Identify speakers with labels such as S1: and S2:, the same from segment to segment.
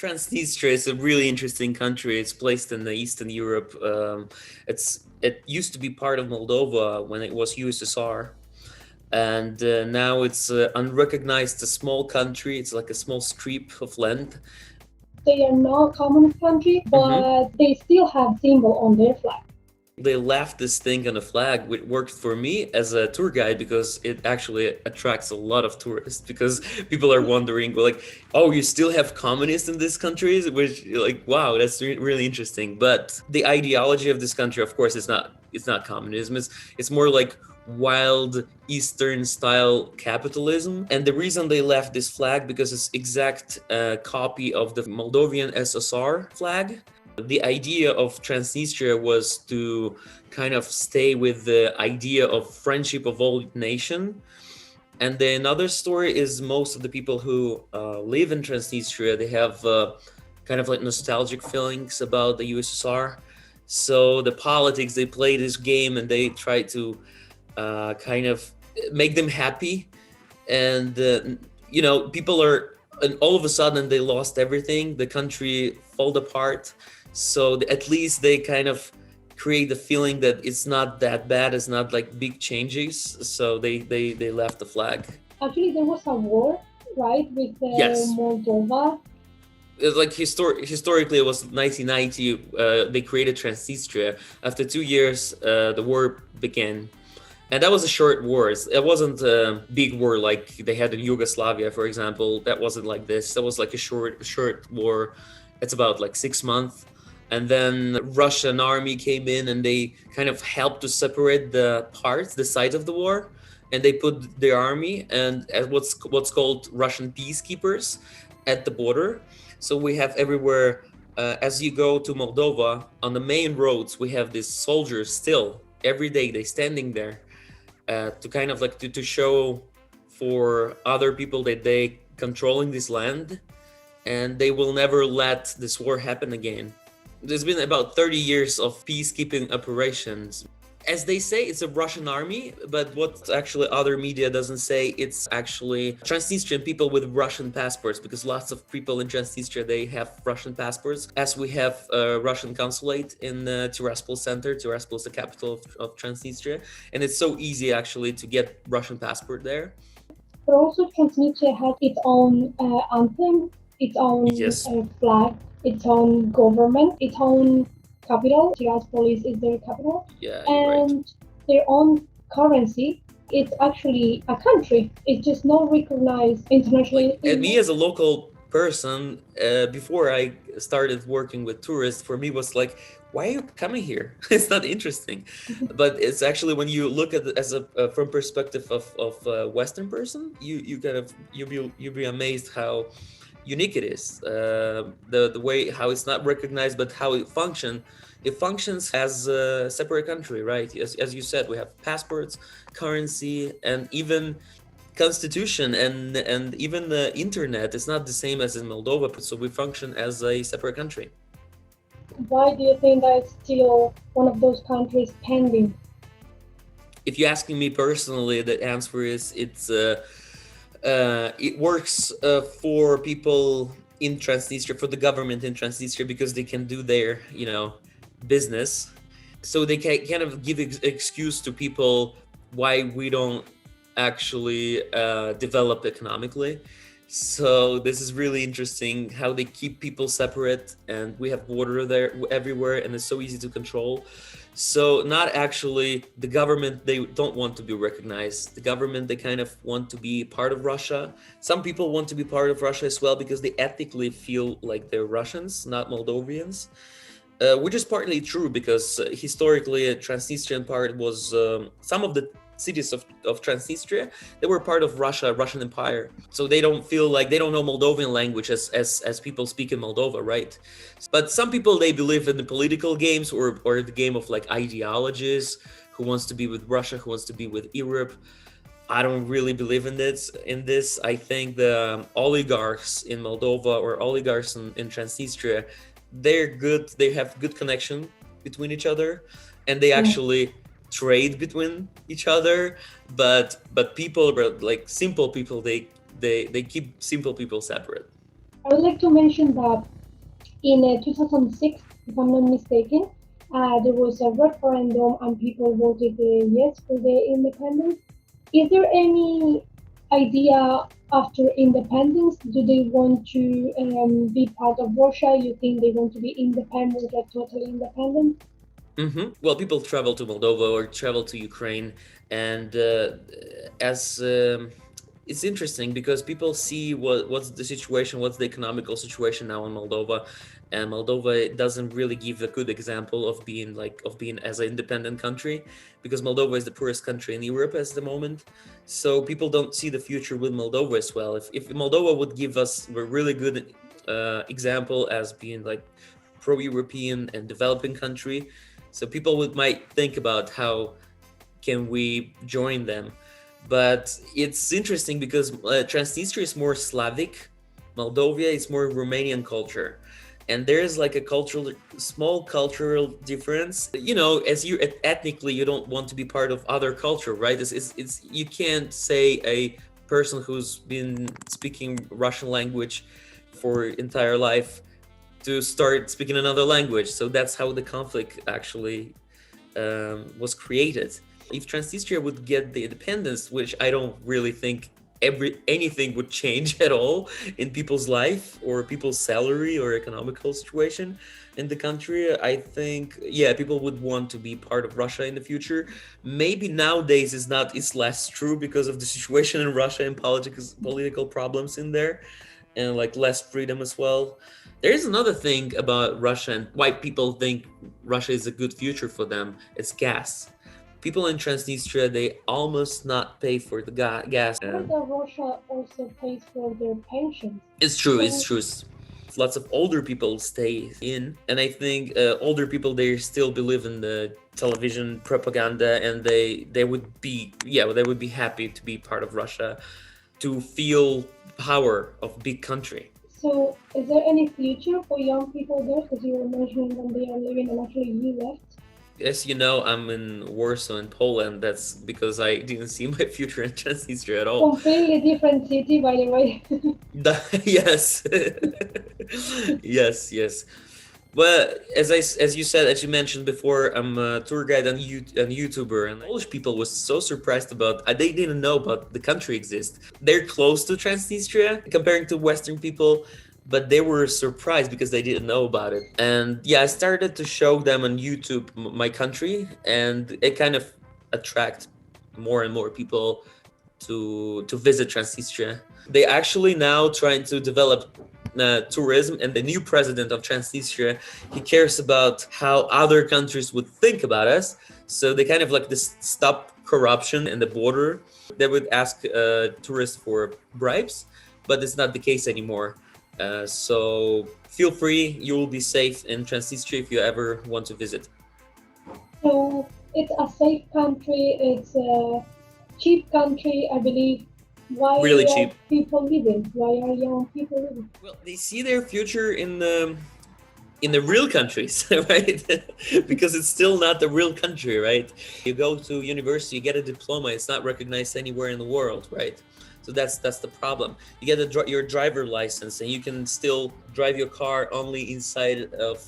S1: Transnistria is a really interesting country. It's placed in the Eastern Europe. It used to be part of Moldova when it was USSR, and now it's unrecognized, a small country. It's like a small strip of land.
S2: They are not communist country, but they still have symbol on their flag.
S1: They left this thing on a flag, which worked for me as a tour guide because it actually attracts a lot of tourists, because people are wondering, like, oh, you still have communists in this country? Which, like, wow, that's really interesting. But the ideology of this country, of course, it's not communism. It's more like wild Eastern style capitalism. And the reason they left this flag, because it's exact copy of the Moldovan SSR flag. The idea of Transnistria was to kind of stay with the idea of friendship of all nation. And then another story is most of the people who live in Transnistria, they have kind of like nostalgic feelings about the USSR. So the politics, they play this game and they try to kind of make them happy. And, people are, and all of a sudden they lost everything. The country fell apart. So at least they kind of create the feeling that it's not that bad. It's not like big changes. So they left the flag.
S2: Actually, there was a war, right, with Moldova.
S1: It's like historically, it was 1990. They created Transnistria. After 2 years, the war began. And that was a short war. It wasn't a big war like they had in Yugoslavia, for example. That wasn't like this. That was like a short war. It's about like 6 months. And then Russian army came in and they kind of helped to separate the sides of the war. And they put the army and what's called Russian peacekeepers at the border. So we have everywhere, as you go to Moldova, on the main roads, we have these soldiers still. Every day they standing there to kind of like to show for other people that they controlling this land. And they will never let this war happen again. There's been about 30 years of peacekeeping operations. As they say, it's a Russian army, but what actually other media doesn't say, it's actually Transnistrian people with Russian passports, because lots of people in Transnistria, they have Russian passports. As we have a Russian consulate in Tiraspol center. Tiraspol is the capital of Transnistria, and it's so easy actually to get Russian passport there.
S2: But also Transnistria has its own anthem, its own flag, its own government, its own capital. Tiraspol is their capital.
S1: Yeah,
S2: and their own currency. It's actually a country. It's just not recognized internationally.
S1: And me as a local person, before I started working with tourists, for me was like, why are you coming here? It's not interesting. But it's actually, when you look at it as from perspective of a Western person, you'll be amazed how unique it is, the way how it's not recognized, but how it functions as a separate country, right? As you said, we have passports, currency, and even constitution, and even the internet. It's not the same as in Moldova, so we function as a separate country.
S2: Why do you think that it's still one of those countries pending?
S1: If you're asking me personally, the answer is it works for people in Transnistria, for the government in Transnistria, because they can do their, business. So they can kind of give excuse to people why we don't actually develop economically. So this is really interesting how they keep people separate, and we have water there everywhere, and it's so easy to control. So not actually the government, they don't want to be recognized. The government, they kind of want to be part of Russia. Some people want to be part of Russia as well because they ethnically feel like they're Russians, not Moldovians, which is partly true because historically a Transnistrian part was some of the cities of Transnistria, they were part of Russian Empire. So they don't feel like, they don't know Moldovan language as people speak in Moldova, right? But some people, they believe in the political games or the game of like ideologies, who wants to be with Russia, who wants to be with Europe. I don't really believe in this. I think the oligarchs in Moldova or oligarchs in Transnistria, they're good. They have good connection between each other, and they actually trade between each other. But people, simple people, they keep simple people separate.
S2: I would like to mention that In 2006, if I'm not mistaken, there was a referendum and people voted yes for the independence. Is there any idea after independence? Do they want to be part of Russia? You think they want to be independent, like totally independent?
S1: Well, people travel to Moldova or travel to Ukraine, and as it's interesting because people see what's the situation, what's the economical situation now in Moldova, and Moldova doesn't really give a good example of being as an independent country, because Moldova is the poorest country in Europe at the moment. So people don't see the future with Moldova as well. If Moldova would give us a really good example as being like pro-European and developing country, so people might think about how can we join them. But it's interesting because Transnistria is more Slavic, Moldavia is more Romanian culture. And there's like a small cultural difference. You know, as you ethnically, you don't want to be part of other culture, right? It's you can't say a person who's been speaking Russian language for entire life to start speaking another language. So that's how the conflict actually was created. If Transnistria would get the independence, which I don't really think anything would change at all in people's life or people's salary or economical situation in the country, I think, yeah, people would want to be part of Russia in the future. Maybe nowadays it's less true because of the situation in Russia and political problems in there, and like less freedom as well. There's another thing about Russia and why people think Russia is a good future for them. It's gas. People in Transnistria, they almost not pay for the gas.
S2: I heard that Russia also pays for their pensions.
S1: It's true, it's true. Lots of older people stay in, and I think older people, they still believe in the television propaganda, and they would be happy to be part of Russia, to feel power of big country.
S2: So is there any future for young people there? Because you were mentioning when they are living, and actually you left.
S1: As you know, I'm in Warsaw in Poland. That's because I didn't see my future in Transnistria at all.
S2: Completely different city, by the way.
S1: Yes. Yes. But as you mentioned before, I'm a tour guide and YouTuber, and Polish people was so surprised about they didn't know about the country exists. They're close to Transnistria comparing to Western people, but they were surprised because they didn't know about it. And yeah, I started to show them on YouTube my country, and it kind of attract more and more people to visit Transnistria. They actually now trying to develop tourism, and the new president of Transnistria, he cares about how other countries would think about us. So they kind of like this stop corruption in the border. They would ask tourists for bribes, but it's not the case anymore. So feel free, you will be safe in Transnistria if you ever want to visit.
S2: So it's a safe country, it's a cheap country, I believe. Why
S1: really
S2: are
S1: cheap.
S2: People living? Why are young people living?
S1: Well, they see their future in the real countries, right? Because it's still not the real country, right? You go to university, you get a diploma, it's not recognized anywhere in the world, right? So that's the problem. You get your driver license, and you can still drive your car only inside of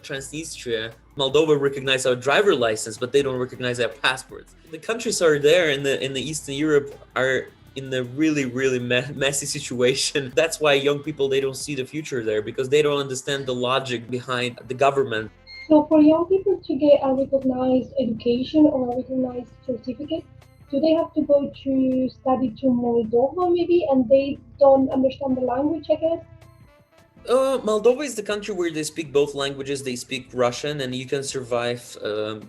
S1: Transnistria. Moldova recognize our driver license, but they don't recognize our passports. The countries are there in the Eastern Europe are in a really messy situation. That's why young people, they don't see the future there, because they don't understand the logic behind the government.
S2: So for young people to get a recognized education or a recognized certificate, do they have to go to study to Moldova maybe, and they don't understand the language, I guess?
S1: Moldova is the country where they speak both languages. They speak Russian, and you can survive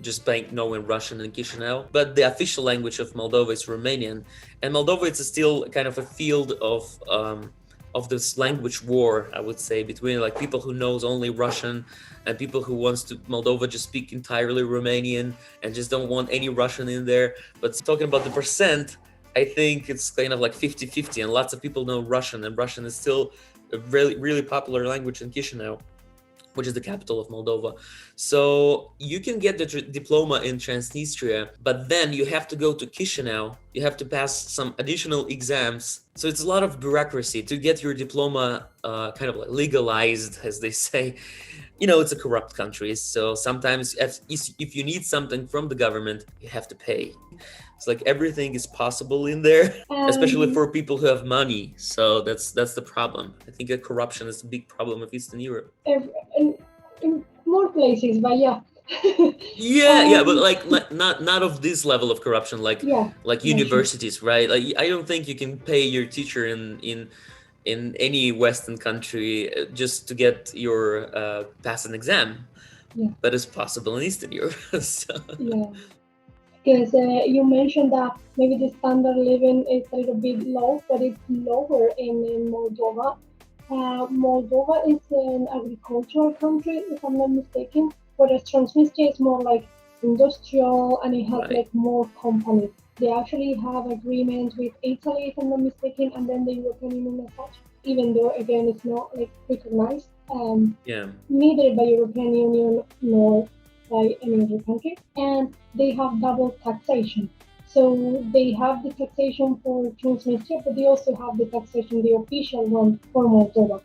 S1: just by knowing Russian in Chisinau. But the official language of Moldova is Romanian, and Moldova is still kind of a field of this language war, I would say, between like people who knows only Russian and people who wants to Moldova just speak entirely Romanian and just don't want any Russian in there. But talking about the percent, I think it's kind of like 50-50, and lots of people know Russian, and Russian is still a really popular language in Chisinau. which is the capital of Moldova. So you can get the diploma in Transnistria, but then you have to go to Chisinau. You have to pass some additional exams. So it's a lot of bureaucracy to get your diploma kind of like legalized, as they say. You know, it's a corrupt country. So sometimes if you need something from the government, you have to pay. It's like everything is possible in there, especially for people who have money. So that's the problem. I think that corruption is a big problem of Eastern Europe.
S2: In more places, but yeah.
S1: Yeah, but like not of this level of corruption, like
S2: Yeah,
S1: universities, sure. Right? Like I don't think you can pay your teacher in any Western country just to get your pass an exam.
S2: Yeah.
S1: But it's possible in Eastern Europe. So.
S2: Yeah. Because you mentioned that maybe the standard living is a little bit low, but it's lower in Moldova. Moldova is an agricultural country, if I'm not mistaken, whereas Transnistria is more like industrial and it has
S1: Right.
S2: like more companies. They actually have agreements with Italy, if I'm not mistaken, and then the European Union as such, even though again it's not like recognized, neither by European Union nor by any other country, and they have double taxation. So they have the taxation for Transnistria, but they also have the taxation, the official one for Moldova.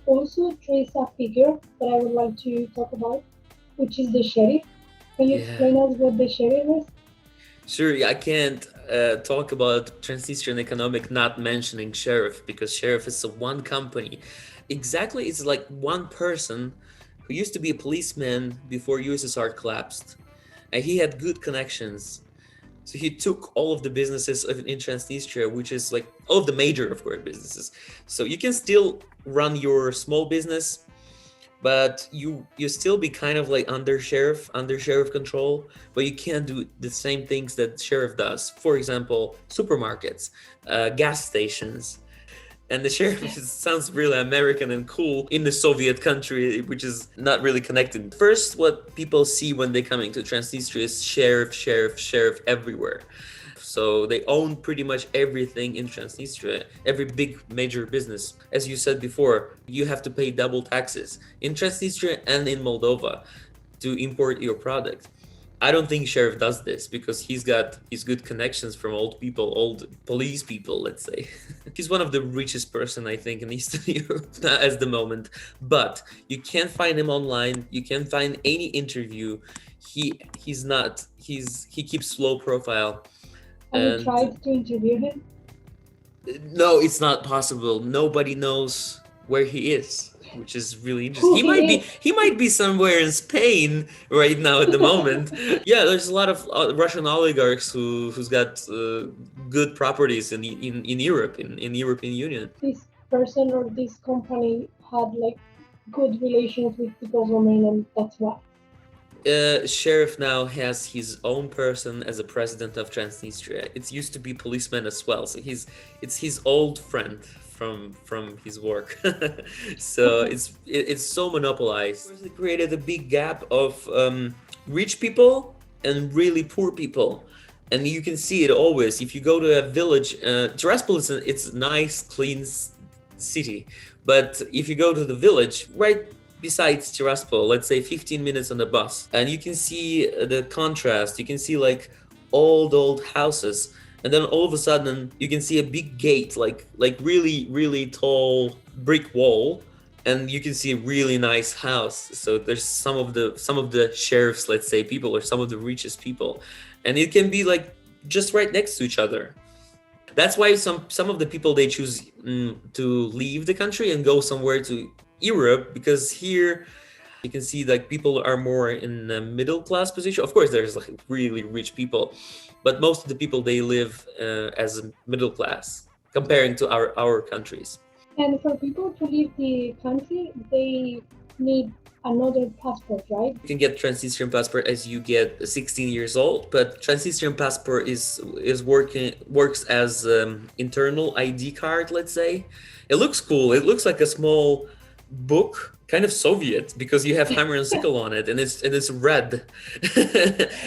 S2: Also, there is a figure that I would like to talk about, which is the sheriff. Can you explain us what the sheriff is?
S1: Sure, I can't talk about Transnistrian economic not mentioning sheriff, because sheriff is a one company. Exactly, it's like one person who used to be a policeman before USSR collapsed, and he had good connections. So he took all of the businesses in Transnistria, which is like all of the major, of course, businesses. So you can still run your small business, but you still be kind of like under sheriff control, but you can't do the same things that sheriff does. For example, supermarkets, gas stations. And the sheriff sounds really American and cool in the Soviet country, which is not really connected. First, what people see when they come into Transnistria is sheriff everywhere. So they own pretty much everything in Transnistria, every big major business. As you said before, you have to pay double taxes in Transnistria and in Moldova to import your product. I don't think sheriff does this because he's got his good connections from old police people, let's say. He's one of the richest person, I think, in Eastern Europe at the moment. But you can't find him online. You can't find any interview. He keeps low profile.
S2: Have you tried to interview him?
S1: No, it's not possible. Nobody knows where he is, which is really interesting. He might be somewhere in Spain right now at the moment. Yeah, there's a lot of Russian oligarchs who's got good properties in Europe, in European Union.
S2: This person or this company had like good relations with the government, and that's why.
S1: Sheriff now has his own person as a president of Transnistria. It used to be policeman as well, so it's his old friend from his work. So it's so monopolized. It created a big gap of rich people and really poor people. And you can see it always. If you go to a village, Tiraspol it's a nice, clean city. But if you go to the village, right besides Tiraspol, let's say 15 minutes on the bus, and you can see the contrast. You can see like old houses. And then all of a sudden, you can see a big gate, like really tall brick wall, and you can see a really nice house. So there's some of the sheriffs, let's say, people, or some of the richest people, and it can be like just right next to each other. That's why some of the people, they choose to leave the country and go somewhere to Europe, because here you can see like people are more in the middle class position. Of course, there's like really rich people, but most of the people, they live as a middle class comparing to our countries.
S2: And for people to leave the country, they need another passport, right?
S1: You can get Transnistrian passport as you get 16 years old, but Transnistrian passport works as internal ID card, let's say. It looks cool. It looks like a small book, kind of Soviet, because you have hammer and sickle on it, and it's red.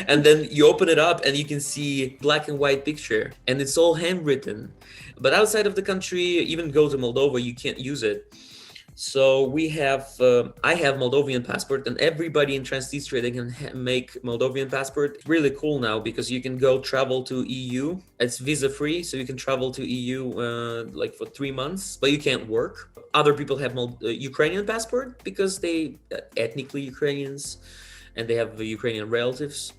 S1: And then you open it up and you can see black and white picture, and it's all handwritten. But outside of the country, even go to Moldova, you can't use it. So we have, I have Moldovan passport, and everybody in Transnistria, they can make Moldovan passport. It's really cool now because you can go travel to EU. It's visa free, so you can travel to EU like for 3 months, but you can't work. Other people have Ukrainian passport because they ethnically Ukrainians, and they have Ukrainian relatives.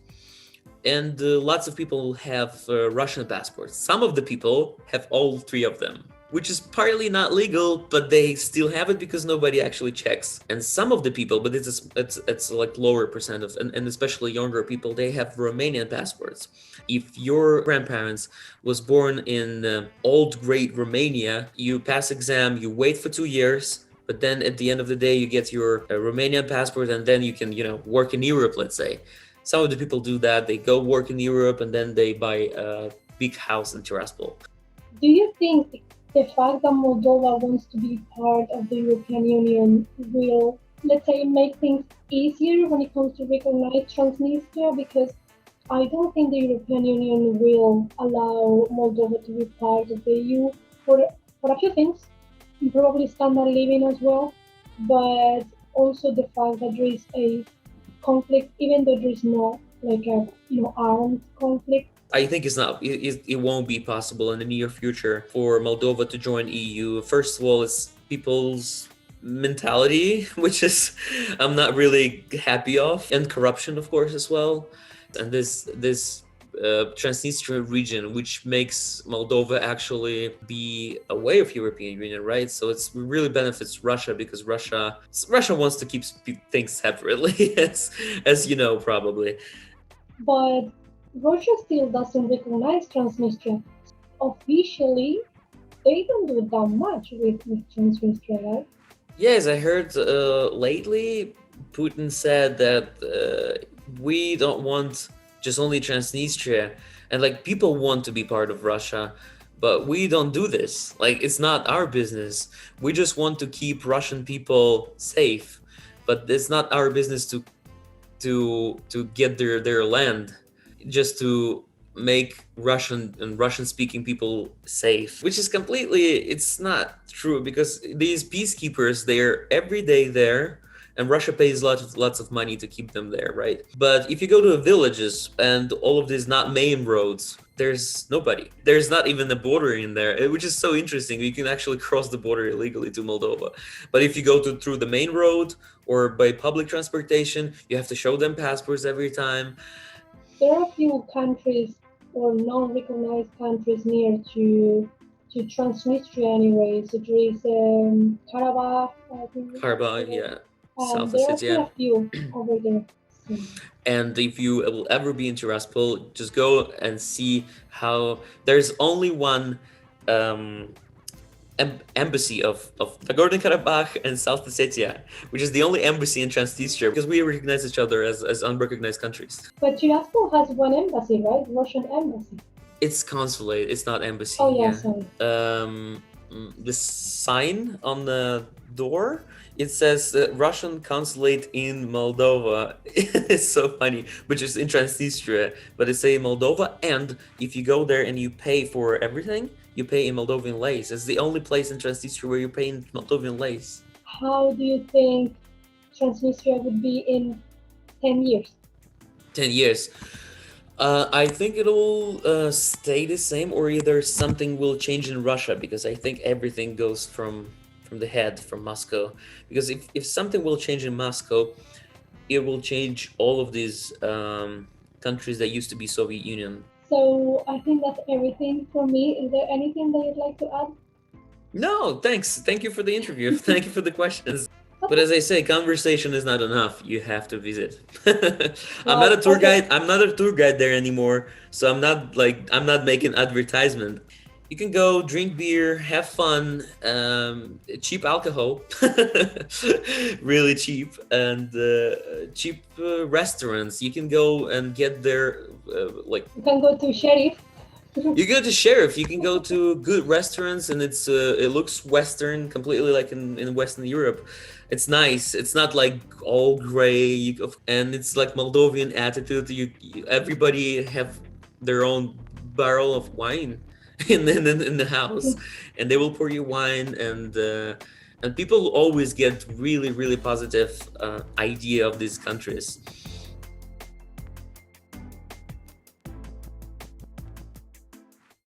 S1: And lots of people have Russian passports. Some of the people have all three of them, which is partly not legal, but they still have it because nobody actually checks. And some of the people, but it's like lower percent of, and especially younger people, they have Romanian passports. If your grandparents was born in old great Romania, you pass exam, you wait for 2 years, but then at the end of the day, you get your Romanian passport, and then you can, work in Europe, let's say. Some of the people do that. They go work in Europe, and then they buy a big house in Tiraspol.
S2: Do you think the fact that Moldova wants to be part of the European Union will, let's say, make things easier when it comes to recognize Transnistria? Because I don't think the European Union will allow Moldova to be part of the EU for a few things, and probably standard living as well, but also the fact that there is a conflict, even though there is no like a armed conflict.
S1: I think it won't be possible in the near future for Moldova to join EU. First of all, it's people's mentality, which is I'm not really happy of, and corruption, of course, as well. And this Transnistria region, which makes Moldova actually be away of European Union, right? So it really benefits Russia because Russia wants to keep things separately, as you know, probably.
S2: But Russia still doesn't recognize Transnistria. Officially, they don't do that much with Transnistria, right?
S1: Yes, I heard lately Putin said that we don't want just only Transnistria, and like people want to be part of Russia, but we don't do this. Like it's not our business. We just want to keep Russian people safe, but it's not our business to get their land, just to make Russian and Russian speaking people safe, which is it's not true because these peacekeepers, they're every day there, and Russia pays lots of money to keep them there, right? But if you go to the villages and all of these not main roads, there's nobody. There's not even a border in there, which is so interesting. You can actually cross the border illegally to Moldova. But if you go through the main road or by public transportation, you have to show them passports every time.
S2: There are a few countries or non-recognized countries near to Transnistria anyway. So there is Karabakh.
S1: Karabakh, yeah. South
S2: There
S1: Ossetia.
S2: are a few over there. So.
S1: And if you will ever be in Tiraspol, just go and see how there's only one embassy of Nagorno-Karabakh and South Ossetia, which is the only embassy in Transnistria because we recognize each other as unrecognized countries.
S2: But Tiraspol has one embassy, right? Russian embassy.
S1: It's consulate. It's not embassy.
S2: Oh yeah, sorry.
S1: The sign on the door, it says Russian consulate in Moldova. It's so funny, which is in Transnistria, but it say Moldova. And if you go there and you pay for everything, you pay in Moldovan leys. It's the only place in Transnistria where you pay in Moldovan leys.
S2: How do you think Transnistria would be in 10 years?
S1: 10 years. I think it'll stay the same, or either something will change in Russia, because I think everything goes from the head, from Moscow. Because if something will change in Moscow, it will change all of these countries that used to be Soviet Union.
S2: So I think that's everything for me. Is there anything that you'd like to add?
S1: No, thanks. Thank you for the interview. Thank you for the questions. But as I say, conversation is not enough. You have to visit. I'm not a tour guide. I'm not a tour guide there anymore. So I'm not making advertisement. You can go drink beer, have fun, cheap alcohol, really cheap, and cheap restaurants. You can go and get there,
S2: You can go to Sheriff.
S1: You go to Sheriff. You can go to good restaurants, and it looks Western, completely like in Western Europe. It's nice. It's not like all gray, and it's like Moldovan attitude. Everybody have their own barrel of wine in the house, and they will pour you wine, and and people always get really positive idea of these countries.